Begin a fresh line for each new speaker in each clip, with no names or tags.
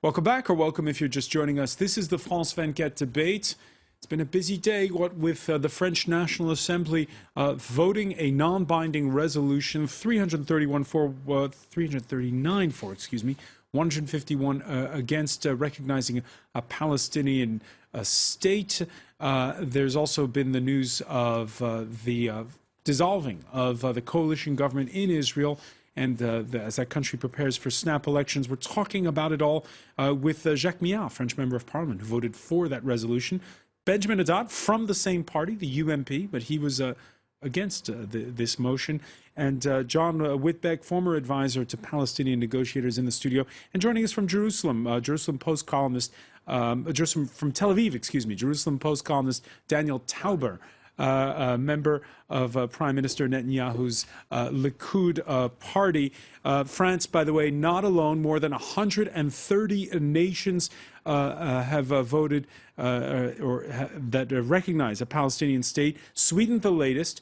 Welcome back, or welcome if you're just joining us. This is the France 24 debate. It's been a busy day, with the French National Assembly voting a non-binding resolution, 339 for, 151 against, recognizing a Palestinian state. There's also been the news of the dissolving of the coalition government in Israel. And as that country prepares for snap elections, we're talking about it all with Jacques Millard, French member of parliament, who voted for that resolution. Benjamin Haddad, from the same party, the UMP, but he was against this motion. And John Whitbeck, former advisor to Palestinian negotiators, in the studio. And joining us from Jerusalem, Jerusalem Post columnist, from Tel Aviv, excuse me, Jerusalem Post columnist Daniel Tauber. A member of Prime Minister Netanyahu's Likud party. France, by the way, not alone. More than 130 nations have voted that recognize a Palestinian state. Sweden, the latest.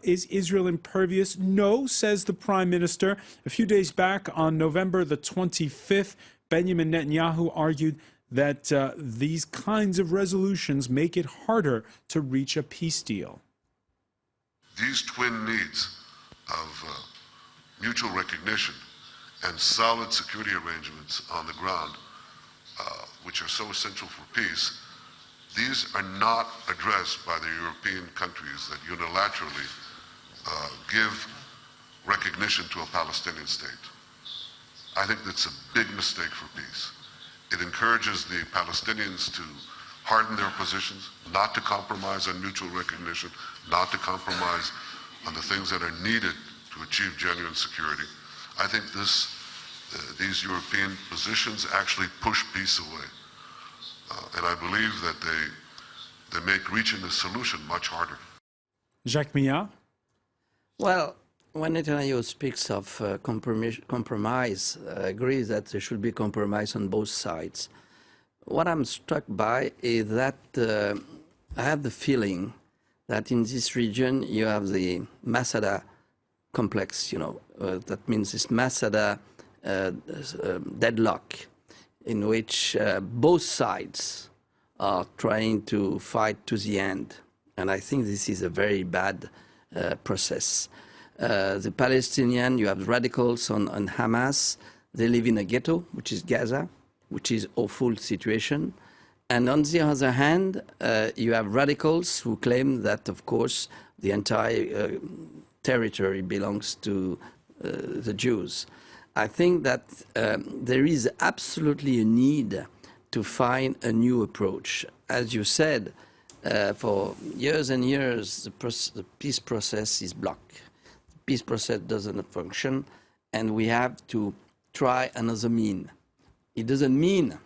Is Israel impervious? No, says the Prime Minister. A few days back, on November the 25th, Benjamin Netanyahu argued that these kinds of resolutions make it harder to reach a peace deal.
These twin needs of mutual recognition and solid security arrangements on the ground, which are so essential for peace, these are not addressed by the European countries that unilaterally give recognition to a Palestinian state. I think that's a big mistake for peace. It encourages the Palestinians to harden their positions, not to compromise on mutual recognition, not to compromise on the things that are needed to achieve genuine security. I think these European positions actually push peace away. And I believe that they make reaching a solution much harder.
Jacques Millard?
Well, when Netanyahu speaks of compromise, agrees that there should be compromise on both sides. What I'm struck by is that I have the feeling that in this region you have the Masada complex, that means this Masada deadlock in which both sides are trying to fight to the end. And I think this is a very bad process. The Palestinian, you have radicals on Hamas. They live in a ghetto, which is Gaza, which is awful situation. And on the other hand, you have radicals who claim that, of course, the entire territory belongs to the Jews. I think that there is absolutely a need to find a new approach. As you said, for years and years, the peace process is blocked. Peace process doesn't function, and we have to try another mean. It doesn't mean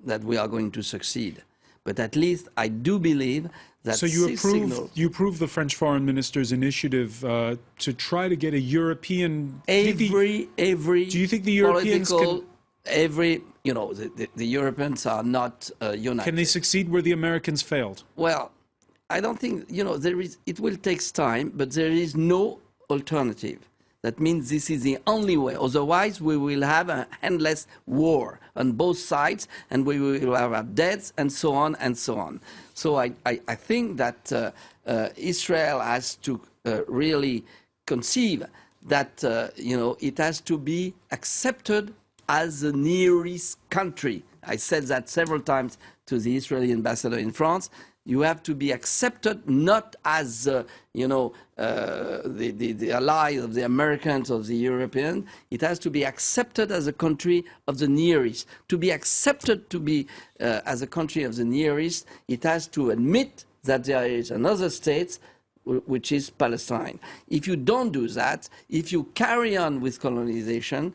that we are going to succeed, but at least I do believe that.
So you approve the French foreign minister's initiative to try to get a European.
Do you
think the Europeans can?
The Europeans are not united.
Can they succeed where the Americans failed?
Well, I don't think there is. It will take time, but there is no alternative. That means this is the only way. Otherwise, we will have an endless war on both sides, and we will have deaths and so on and so on. So I think that Israel has to really conceive that it has to be accepted as the nearest country. I said that several times to the Israeli ambassador in France. You have to be accepted not as, the ally of the Americans or the Europeans. It has to be accepted as a country of the Near East. To be accepted to be as a country of the Near East, it has to admit that there is another state, which is Palestine. If you don't do that, if you carry on with colonization,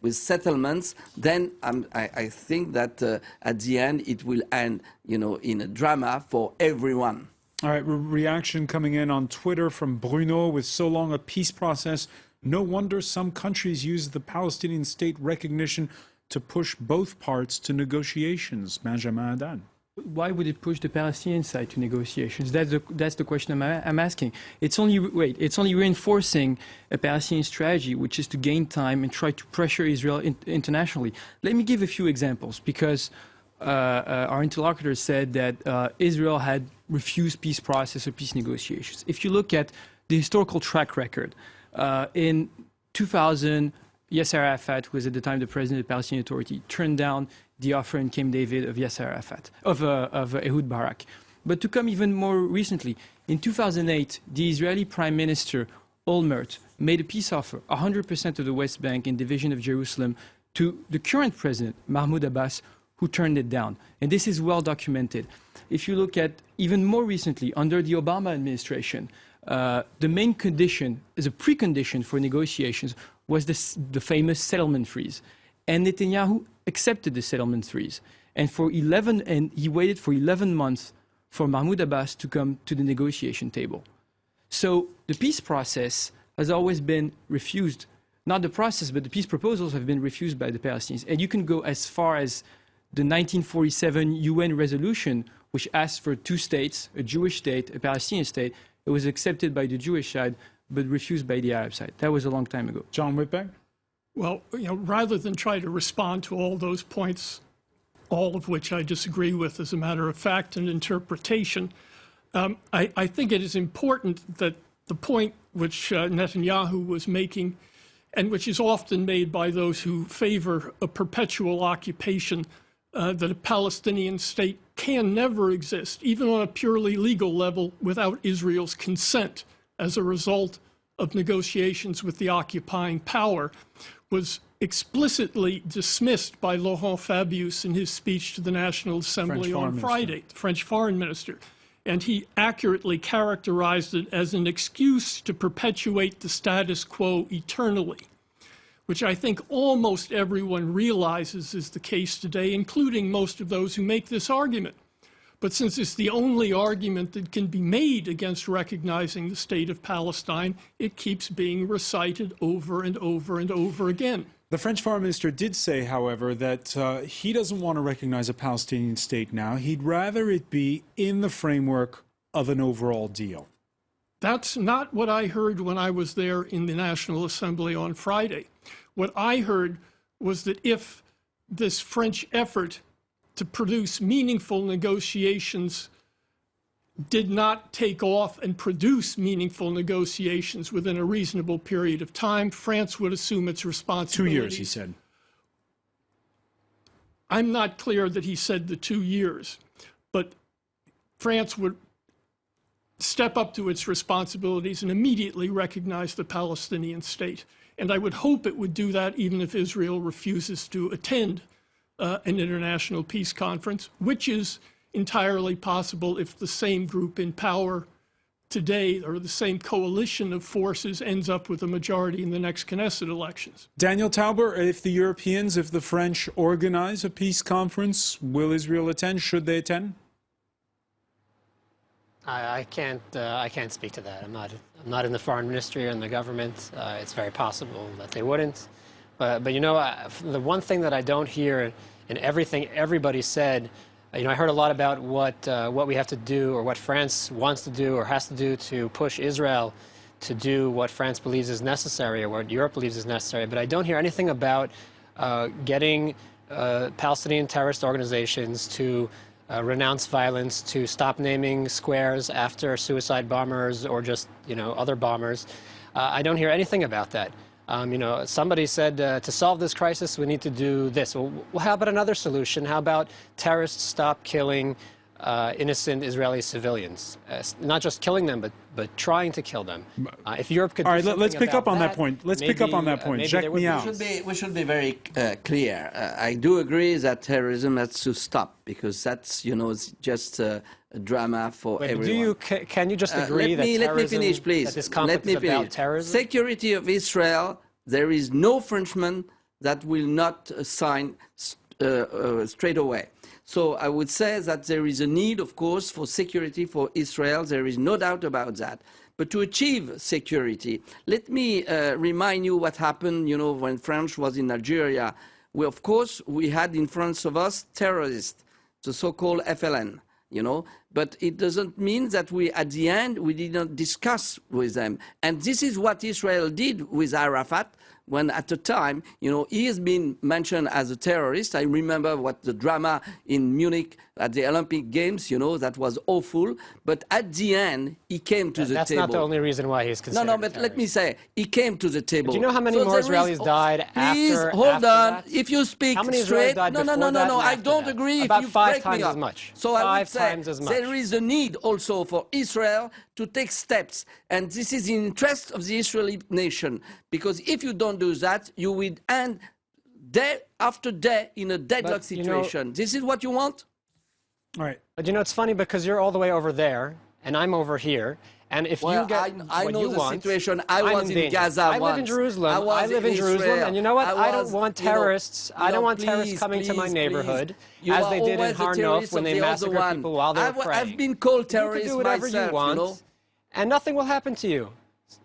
with settlements, then I think that at the end it will end, in a drama for everyone.
All right, reaction coming in on Twitter from Bruno. With so long a peace process, no wonder some countries use the Palestinian state recognition to push both parts to negotiations. Benjamin Haddad.
why would it push the Palestinian side to negotiations? That's the question I'm asking. It's only reinforcing a Palestinian strategy, which is to gain time and try to pressure Israel internationally. Let me give a few examples, because our interlocutor said that Israel had refused peace process or peace negotiations. If you look at the historical track record, in 2000, Yasser Arafat, who was at the time the president of the Palestinian Authority, turned down the offer in Camp David of Yasser Arafat, of Ehud Barak. But to come even more recently, in 2008, the Israeli Prime Minister Olmert made a peace offer, 100% of the West Bank and division of Jerusalem, to the current president, Mahmoud Abbas, who turned it down. And this is well documented. If you look at even more recently, under the Obama administration, the main condition, as a precondition for negotiations, was the famous settlement freeze. And Netanyahu accepted the settlement freeze. And he waited for 11 months for Mahmoud Abbas to come to the negotiation table. So the peace process has always been refused. Not the process, but the peace proposals have been refused by the Palestinians. And you can go as far as the 1947 UN resolution, which asked for two states, a Jewish state, a Palestinian state. It was accepted by the Jewish side, but refused by the Arab side. That was a long time ago.
John Whitbeck?
Well, rather than try to respond to all those points, all of which I disagree with as a matter of fact and interpretation, I think it is important that the point which Netanyahu was making, and which is often made by those who favor a perpetual occupation, that a Palestinian state can never exist, even on a purely legal level, without Israel's consent as a result of negotiations with the occupying power, was explicitly dismissed by Laurent Fabius in his speech to the National Assembly on Friday, the French foreign minister. And he accurately characterized it as an excuse to perpetuate the status quo eternally, which I think almost everyone realizes is the case today, including most of those who make this argument. But since it's the only argument that can be made against recognizing the state of Palestine, it keeps being recited over and over and over again.
The French foreign minister did say, however, that he doesn't want to recognize a Palestinian state now. He'd rather it be in the framework of an overall deal.
That's not what I heard when I was there in the National Assembly on Friday. What I heard was that if this French effort to produce meaningful negotiations did not take off and produce meaningful negotiations within a reasonable period of time, France would assume its responsibility.
2 years, he said.
I'm not clear that he said the 2 years, but France would step up to its responsibilities and immediately recognize the Palestinian state. And I would hope it would do that even if Israel refuses to attend an international peace conference, which is entirely possible if the same group in power today, or the same coalition of forces, ends up with a majority in the next Knesset elections.
Daniel Tauber, if the Europeans, if the French organize a peace conference, will Israel attend? Should they attend?
I can't speak to that. I'm not in the foreign ministry or in the government. It's very possible that they wouldn't. But the one thing that I don't hear in everything everybody said, I heard a lot about what we have to do, or what France wants to do or has to do to push Israel to do what France believes is necessary or what Europe believes is necessary. But I don't hear anything about getting Palestinian terrorist organizations to renounce violence, to stop naming squares after suicide bombers or just other bombers. I don't hear anything about that. Somebody said to solve this crisis, we need to do this. Well, how about another solution? How about terrorists stop killing innocent Israeli civilians? Not just killing them, but trying to kill them. If Europe could.
All right, let's pick up on that point. Let's pick up on that point. Jacques Miao.
We should be very clear. I do agree that terrorism has to stop, because that's it's just a drama for everyone.
Can you just agree that terrorism?
Let me finish, please.
That this conflict is about terrorism?
Security of Israel. There is no Frenchman that will not sign straight away. So I would say that there is a need, of course, for security for Israel. There is no doubt about that. But to achieve security, let me remind you what happened, when France was in Algeria. Of course, we had in front of us terrorists. the so-called FLN, you know, but it doesn't mean that we, at the end, we did not discuss with them. And this is what Israel did with Arafat, when at the time, you know, he has been mentioned as a terrorist. I remember what the drama in Munich at the Olympic Games, you know, that was awful. But at the end, he came to the table.
That's not the only reason why he's considered
No, but let me say, he came to the table.
Do you know how many more Israelis died
please,
after
hold on.
that?
If you speak
How many
straight,
Israelis died
no,
before that and
I
after
don't
that?
agree
About
if you
5
break
times
me up.
as much.
So I would
5
say
times as much.
there is a need also for Israel to take steps, and this is in the interest of the Israeli nation, because if you don't do that, you will end day after day in a deadlock situation. This is what you want?
All right.
But you know, it's funny because you're all the way over there, and I'm over here. And if
Well,
you get
I
what
know
you
the
want,
situation. I
I'm
was in
danger.
Gaza
I live in
once.
Jerusalem.
I
I live in Jerusalem,
Israel.
and you know what? I don't
was,
want
you know,
terrorists. I don't want terrorists
please,
coming to my
please,
neighborhood,
You
as
are
they did in
always the
Har Nof
terrorist
when
of
they
the other
massacred
one.
people while they were praying.
I've been called
You
terrorist
can do whatever
myself,
you want,
you know?
and nothing will happen to you.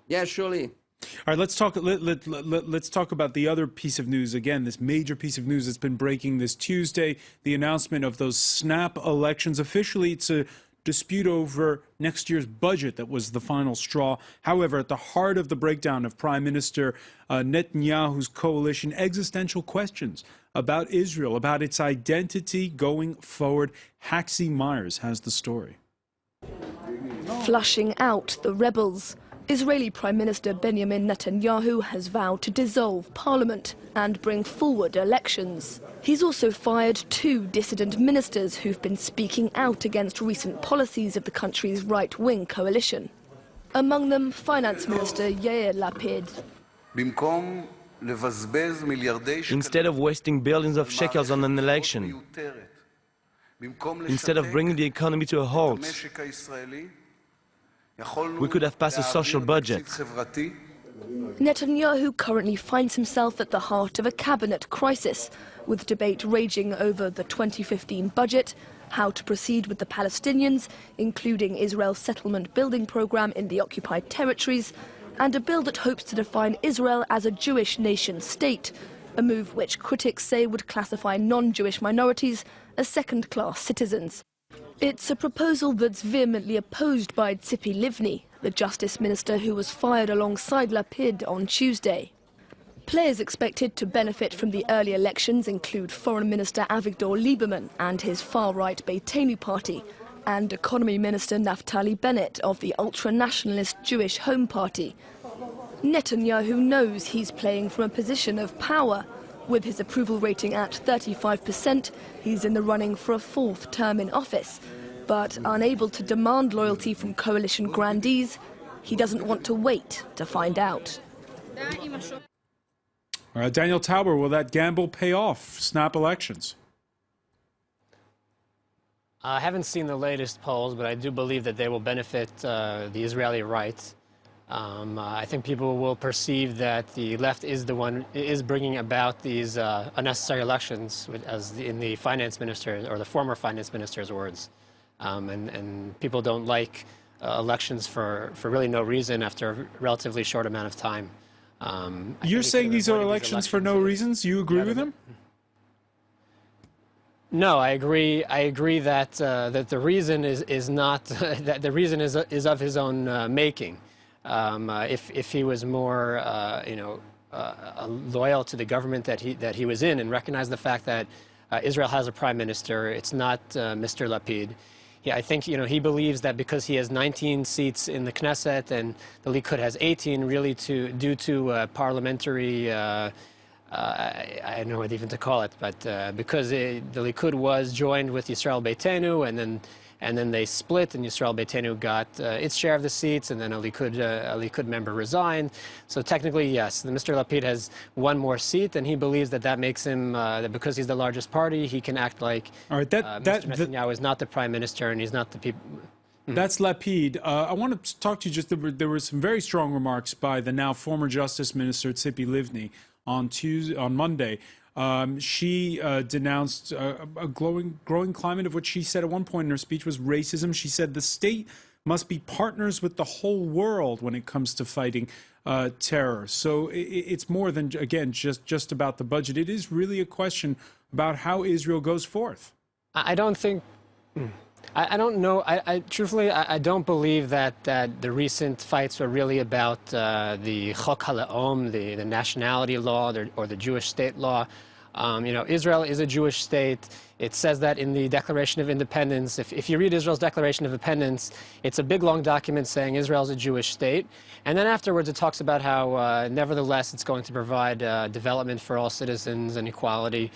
Yeah, surely.
All right, let's talk. Let's talk about the other piece of news again. This major piece of news that's been breaking this Tuesday: the announcement of those snap elections. Officially, it's a dispute over next year's budget that was the final straw. However, at the heart of the breakdown of Prime Minister Netanyahu's coalition, existential questions about Israel, about its identity going forward. Haxi Myers has the story.
Flushing out the rebels. Israeli Prime Minister Benjamin Netanyahu has vowed to dissolve parliament and bring forward elections. He's also fired 2 dissident ministers who've been speaking out against recent policies of the country's right-wing coalition. Among them, Finance Minister Yair Lapid.
Instead of wasting billions of shekels on an election, instead of bringing the economy to a halt, we could have passed a social budget.
Netanyahu currently finds himself at the heart of a cabinet crisis, with debate raging over the 2015 budget, how to proceed with the Palestinians, including Israel's settlement building program in the occupied territories, and a bill that hopes to define Israel as a Jewish nation state, a move which critics say would classify non-Jewish minorities as second-class citizens. It's a proposal that's vehemently opposed by Tzipi Livni, the justice minister who was fired alongside Lapid on Tuesday. Players expected to benefit from the early elections include Foreign Minister Avigdor Lieberman and his far-right Beitenu party, and Economy Minister Naftali Bennett of the ultra-nationalist Jewish Home Party. Netanyahu knows he's playing from a position of power. With his approval rating at 35%, he's in the running for a 4th term in office. But unable to demand loyalty from coalition grandees, he doesn't want to wait to find out.
Daniel Tauber, will that gamble pay off? Snap elections.
I haven't seen the latest polls, but I do believe that they will benefit the Israeli right. I think people will perceive that the left is the one is bringing about these unnecessary elections, in the finance minister or the former finance minister's words, and people don't like elections for really no reason after a relatively short amount of time.
You're saying these are elections for no reasons? You agree with him?
No, I agree. I agree that that the reason is not that the reason is of his own making. If he was more, loyal to the government that he was in and recognized the fact that Israel has a prime minister, it's not Mr. Lapid. I think he believes that because he has 19 seats in the Knesset and the Likud has 18, really due to parliamentary. I don't know what even to call it, but because the Likud was joined with Israel-Beitenu, and then they split, and Israel-Beitenu got its share of the seats, and then a Likud member resigned. So technically, yes, Mr. Lapid has one more seat, and he believes that makes him, that because he's the largest party, he can act like Mr. Netanyahu is not the prime minister, and he's not the people.
That's Lapid. I want to talk to you. There were some very strong remarks by the now former Justice Minister Tzipi Livni on Monday. She denounced a growing climate of what she said at one point in her speech was racism. She said the state must be partners with the whole world when it comes to fighting terror. So it's more than, again, just about the budget. It is really a question about how Israel goes forth.
I don't think. I don't know. Truthfully, I don't believe that the recent fights were really about the Chok HaLaom, the nationality law, or the Jewish state law. Israel is a Jewish state. It says that in the Declaration of Independence. If you read Israel's Declaration of Independence, it's a big, long document saying Israel is a Jewish state. And then afterwards, it talks about how, nevertheless, it's going to provide development for all citizens and equality.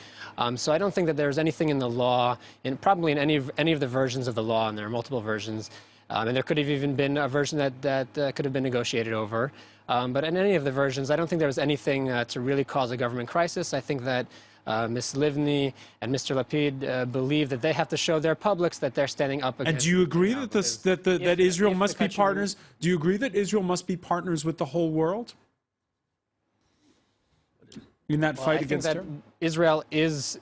So I don't think that there's anything in the law, probably in any of the versions of the law, and there are multiple versions, and there could have even been a version that could have been negotiated over. But in any of the versions, I don't think there was anything to really cause a government crisis. I think that Ms. Livni and Mr. Lapid believe that they have to show their publics that they're standing up against.
And do you agree that Israel must be partners? Do you agree that Israel must be partners with the whole world in that fight against terror?
Israel is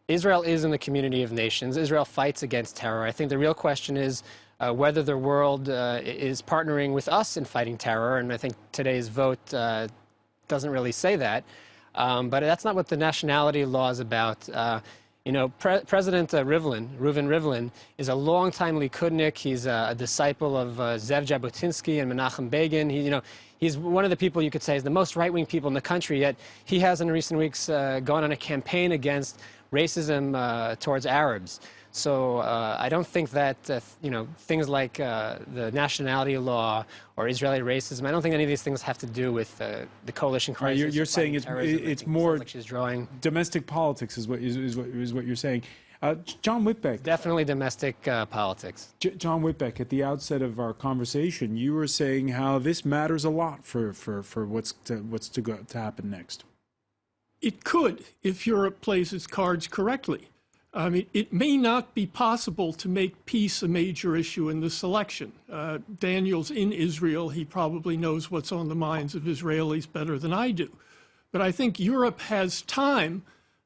in the community of nations. Israel fights against terror. I think the real question is whether the world is partnering with us in fighting terror, and I think today's vote doesn't really say that. But that's not what the nationality law is about. President Reuven Rivlin is a longtime Likudnik. He's a disciple of Zev Jabotinsky and Menachem Begin. He's one of the people you could say is the most right-wing people in the country, yet he has in recent weeks gone on a campaign against racism towards Arabs. So I don't think that things like the nationality law or Israeli racism, I don't think any of these things have to do with the coalition crisis.
You're saying it's more
like she's drawing
domestic politics is what you're saying. John Whitbeck.
Definitely domestic politics.
John Whitbeck, at the outset of our conversation, you were saying how this matters a lot for what's to happen next.
It could, if Europe plays its cards correctly. I mean, it may not be possible to make peace a major issue in this election. Daniel's in Israel. He probably knows what's on the minds of Israelis better than I do. But I think Europe has time,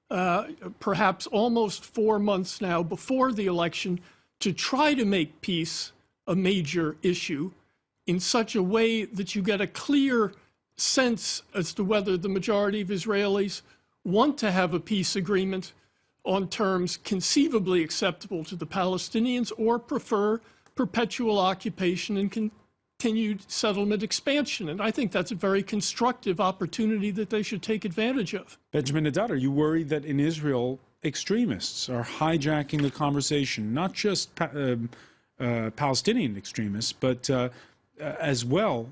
perhaps almost 4 months now before the election, to try to make peace a major issue in such a way that you get a clear sense as to whether the majority of Israelis want to have a peace agreement on terms conceivably acceptable to the Palestinians or prefer perpetual occupation and continued settlement expansion. And I think that's a very constructive opportunity that they should take advantage of.
Benjamin Haddad, are you worried that in Israel extremists are hijacking the conversation, not just Palestinian extremists, but as well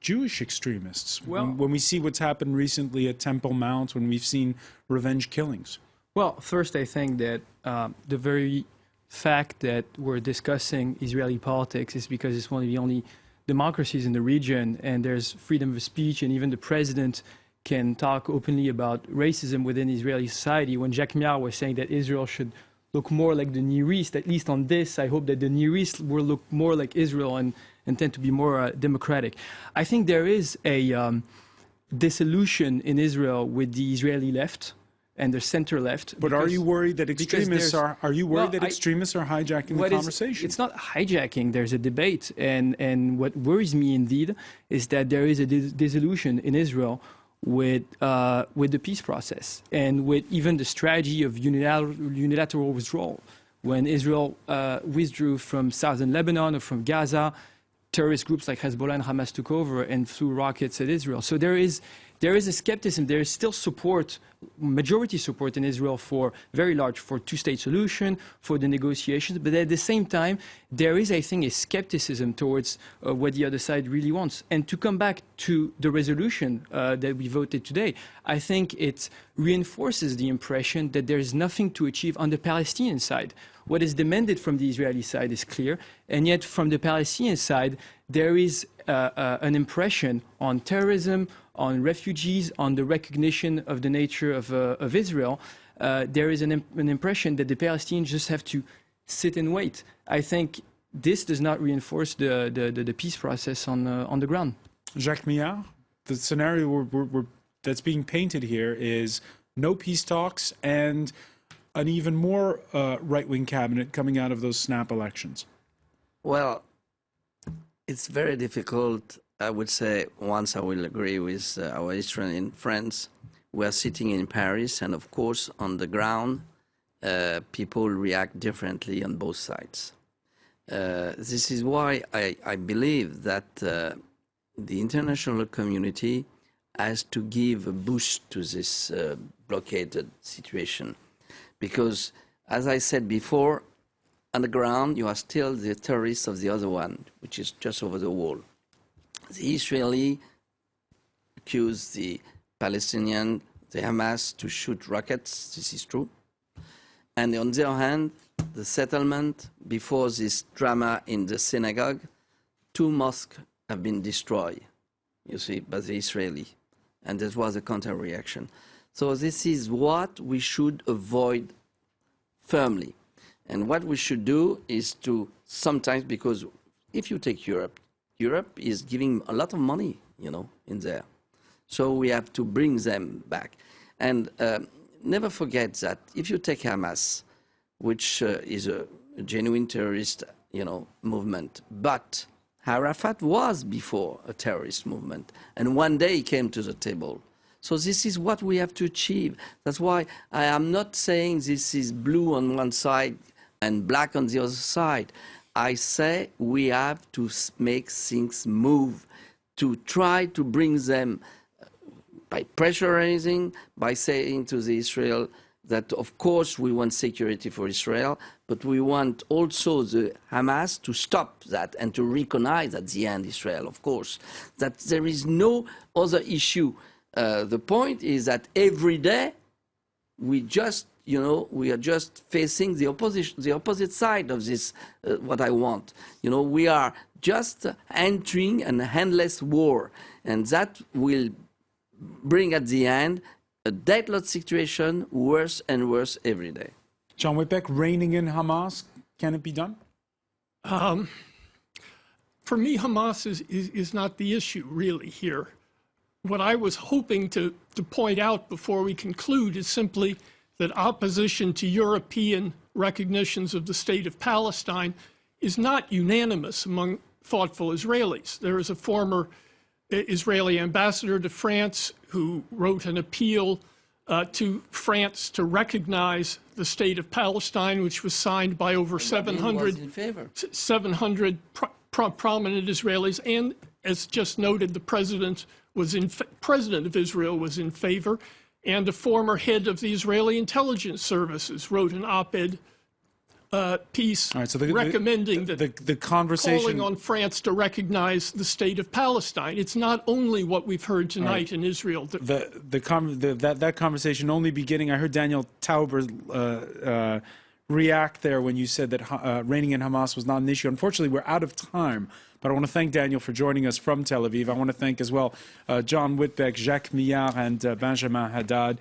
Jewish extremists?
Well,
when we see what's happened recently at Temple Mount, when we've seen revenge killings.
Well, first, I think that the very fact that we're discussing Israeli politics is because it's one of the only democracies in the region, and there's freedom of speech, and even the president can talk openly about racism within Israeli society. When Jacques Miard was saying that Israel should look more like the Near East, at least on this, I hope that the Near East will look more like Israel and tend to be more democratic. I think there is a dissolution in Israel with the Israeli left and the center left.
But are you worried that extremists extremists are hijacking the conversation?
It's not hijacking. There's a debate, and what worries me indeed is that there is a dissolution in Israel with the peace process and with even the strategy of unilateral withdrawal. When Israel withdrew from southern Lebanon or from Gaza, terrorist groups like Hezbollah and Hamas took over and threw rockets at Israel. So there is a skepticism. There is still support, majority support in Israel for two-state solution, for the negotiations. But at the same time, there is, I think, a skepticism towards what the other side really wants. And to come back to the resolution that we voted today, I think it reinforces the impression that there is nothing to achieve on the Palestinian side. What is demanded from the Israeli side is clear, and yet from the Palestinian side, there is an impression on terrorism, on refugees, on the recognition of the nature of Israel. There is an impression that the Palestinians just have to sit and wait. I think this does not reinforce the peace process on the ground.
Jacques Miard, the scenario that's being painted here is no peace talks and an even more right-wing cabinet coming out of those snap elections.
Well, it's very difficult. I would say, once I will agree with our Israeli friends, we are sitting in Paris, and of course, on the ground, people react differently on both sides. This is why I believe that the international community has to give a boost to this blockaded situation. Because, as I said before, on the ground, you are still the terrorists of the other one, which is just over the wall. The Israeli accuse the Palestinian, the Hamas, to shoot rockets. This is true. And on the other hand, the settlement, before this drama in the synagogue, 2 mosques have been destroyed, you see, by the Israeli. And this was a counter-reaction. So this is what we should avoid firmly. And what we should do is to sometimes, because if you take Europe, Europe is giving a lot of money, you know, in there. So we have to bring them back. And never forget that if you take Hamas, which is a genuine terrorist, you know, movement, but Arafat was before a terrorist movement, and one day he came to the table. So this is what we have to achieve. That's why I am not saying this is blue on one side and black on the other side. I say we have to make things move, to try to bring them by pressurizing, by saying to the Israel that, of course, we want security for Israel, but we want also the Hamas to stop that and to recognize at the end Israel, of course, that there is no other issue. The point is that every day we just, you know, we are just facing the opposite side of this, what I want. You know, we are just entering an endless war, and that will bring at the end a deadlock situation, worse and worse every day.
John Whitbeck, reining in Hamas, can it be done?
For me, Hamas is not the issue really here. What I was hoping to point out before we conclude is simply that opposition to European recognitions of the state of Palestine is not unanimous among thoughtful Israelis. There is a former Israeli ambassador to France who wrote an appeal to France to recognize the state of Palestine, which was signed by over 700 prominent Israelis. And as just noted, the president of Israel was in favor. And a former head of the Israeli intelligence services wrote an op-ed piece recommending
the conversation,
calling on France to recognize the state of Palestine. It's not only what we've heard tonight in Israel.
That conversation only beginning. I heard Daniel Tauber react there when you said that reining in Hamas was not an issue. Unfortunately, we're out of time. But I want to thank Daniel for joining us from Tel Aviv. I want to thank as well John Whitbeck, Jacques Millard, and Benjamin Haddad.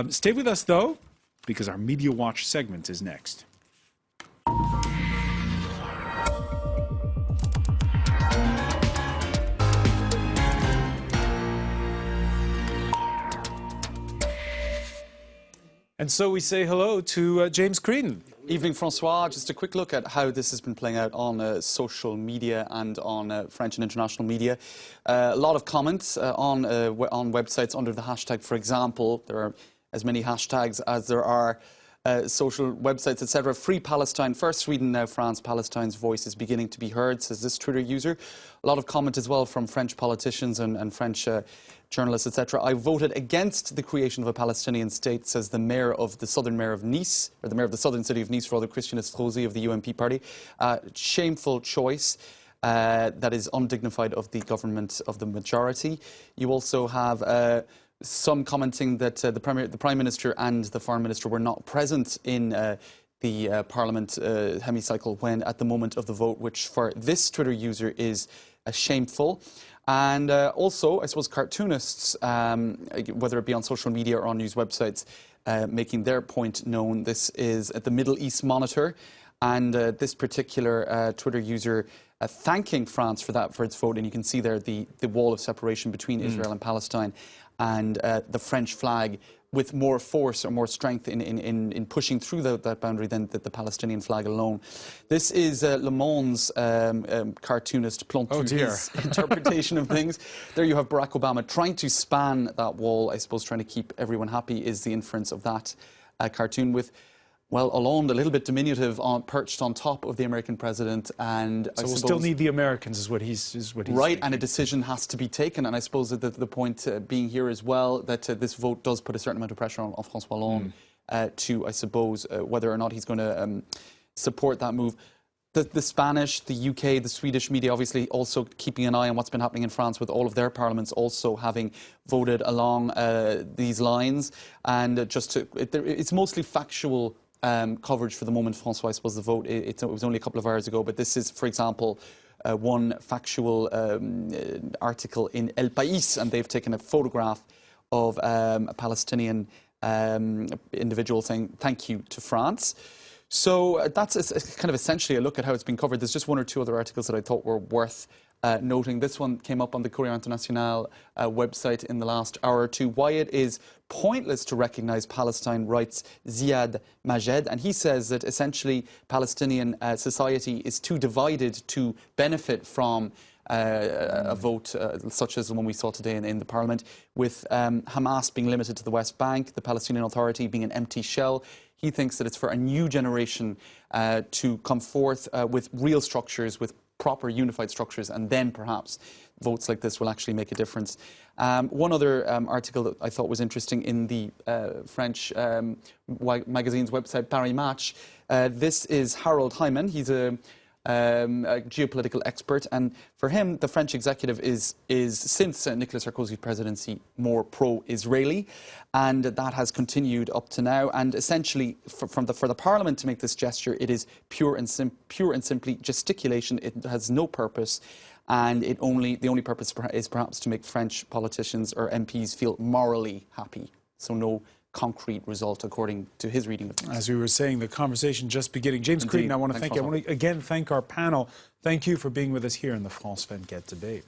Stay with us, though, because our Media Watch segment is next. And so we say hello to James Creedon.
Evening, Francois. Just a quick look at how this has been playing out on social media and on French and international media. A lot of comments on websites under the hashtag, for example. There are as many hashtags as there are social websites, etc. Free Palestine first, Sweden now France. Palestine's voice is beginning to be heard, says this Twitter user. A lot of comment as well from French politicians and French journalists, etc. I voted against the creation of a Palestinian state, says the mayor of the southern mayor of Nice, or the mayor of the southern city of Nice, rather, Christian Estrosi of the UMP party. Shameful choice. That is undignified of the government of the majority. You also have some commenting that the Prime Minister and the Foreign Minister were not present in the Parliament hemicycle when at the moment of the vote, which for this Twitter user is shameful. And also, I suppose, cartoonists, whether it be on social media or on news websites, making their point known. This is at the Middle East Monitor, and this particular Twitter user thanking France for its vote, and you can see there the wall of separation between Israel and Palestine, and the French flag with more force or more strength in pushing through that boundary than the Palestinian flag alone. This is Le Monde's cartoonist Plantu's interpretation of things. There you have Barack Obama trying to span that wall, I suppose trying to keep everyone happy is the inference of that cartoon, with well, Hollande, a little bit diminutive, perched on top of the American president, and
so we'll still need the Americans, is what he's
right.
thinking.
And a decision has to be taken, and I suppose that the point being here as well that this vote does put a certain amount of pressure on François Hollande to, I suppose, whether or not he's going to support that move. The Spanish, the UK, the Swedish media obviously also keeping an eye on what's been happening in France with all of their parliaments also having voted along these lines. And it's mostly factual coverage for the moment, François. I suppose the vote, it was only a couple of hours ago, but this is, for example, one factual article in El País, and they've taken a photograph of a Palestinian individual saying thank you to France. So that's kind of essentially a look at how it's been covered. There's just one or two other articles that I thought were worth noting. This one came up on the Courrier International website in the last hour or two. Why it is pointless to recognise Palestine, writes Ziad Majed, and he says that essentially Palestinian society is too divided to benefit from a vote such as the one we saw today in the parliament, with Hamas being limited to the West Bank, the Palestinian Authority being an empty shell. He thinks that it's for a new generation to come forth with real structures, with proper unified structures, and then perhaps votes like this will actually make a difference. One other article that I thought was interesting in the French magazine's website, Paris Match. This is Harold Hyman. He's a geopolitical expert, and for him the French executive is since Nicolas Sarkozy's presidency more pro-Israeli, and that has continued up to now. And essentially for the Parliament to make this gesture, it is pure and simply gesticulation. It has no purpose, and the only purpose is perhaps to make French politicians or MPs feel morally happy. So no concrete result, according to his reading of things.
As we were saying, the conversation just beginning. James Creedon, I want to thank you. I want to again thank our panel. Thank you for being with us here in the France 24 debate.